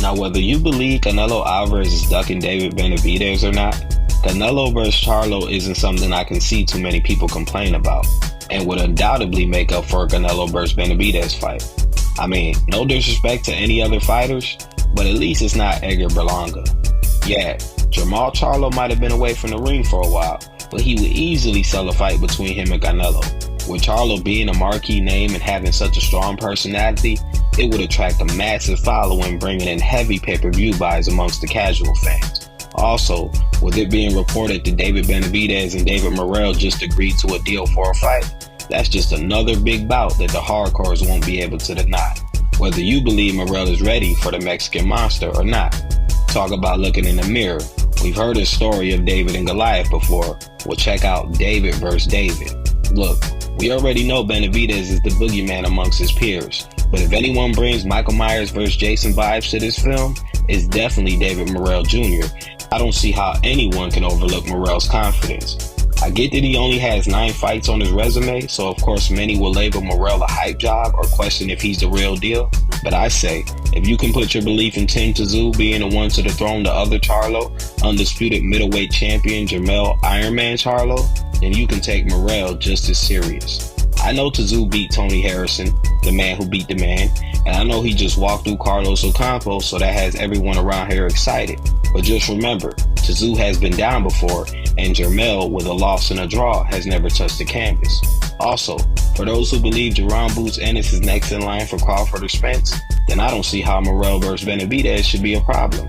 Now, whether you believe Canelo Alvarez is ducking David Benavidez or not, Canelo vs. Charlo isn't something I can see too many people complain about, and would undoubtedly make up for a Canelo vs. Benavidez fight. I mean, no disrespect to any other fighters, but at least it's not Edgar Berlanga. Yeah, Jermall Charlo might have been away from the ring for a while, but he would easily sell a fight between him and Canelo. With Charlo being a marquee name and having such a strong personality, it would attract a massive following, bringing in heavy pay-per-view buys amongst the casual fans. Also, with it being reported that David Benavidez and David Morrell just agreed to a deal for a fight, that's just another big bout that the hardcores won't be able to deny, whether you believe Morrell is ready for the Mexican monster or not. Talk about looking in the mirror. We've heard the story of David and Goliath before. Well, check out David versus David. Look, we already know Benavidez is the boogeyman amongst his peers, but if anyone brings Michael Myers versus Jason vibes to this film, it's definitely David Morrell Jr. I don't see how anyone can overlook Morrell's confidence. I get that he only has 9 fights on his resume, so of course many will label Morrell a hype job or question if he's the real deal. But I say, if you can put your belief in Tim Tszyu being the one to dethrone the other Charlo, undisputed middleweight champion Jermell Iron Man Charlo, then you can take Morrell just as serious. I know Tszyu beat Tony Harrison, the man who beat the man, and I know he just walked through Carlos Ocampo, so that has everyone around here excited. But just remember, Tszyu has been down before, and Jermell, with a loss and a draw, has never touched the canvas. Also, for those who believe Jerron Boots Ennis is next in line for Crawford or Spence, then I don't see how Morrell vs. Benavidez should be a problem.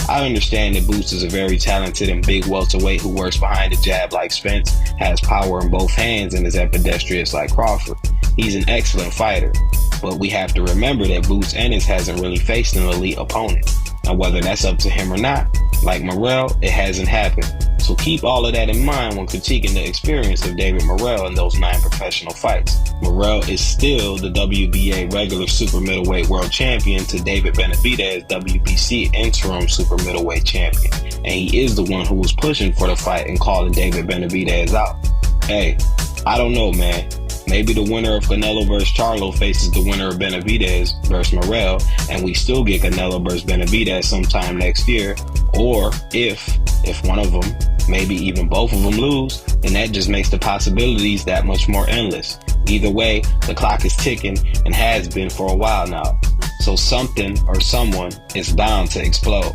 I understand that Boots is a very talented and big welterweight who works behind the jab like Spence, has power in both hands, and is ambidextrous like Crawford. He's an excellent fighter, but we have to remember that Boots Ennis hasn't really faced an elite opponent. Now, whether that's up to him or not, like Morrell, it hasn't happened. So keep all of that in mind when critiquing the experience of David Morrell in those 9 professional fights. Morrell is still the WBA regular super middleweight world champion to David Benavidez WBC interim super middleweight champion. And he is the one who was pushing for the fight and calling David Benavidez out. Hey, I don't know, man. Maybe the winner of Canelo vs. Charlo faces the winner of Benavidez vs. Morrell, and we still get Canelo vs. Benavidez sometime next year. Or if one of them, maybe even both of them lose, then that just makes the possibilities that much more endless. Either way, the clock is ticking and has been for a while now. So something or someone is bound to explode.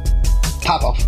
Pop off.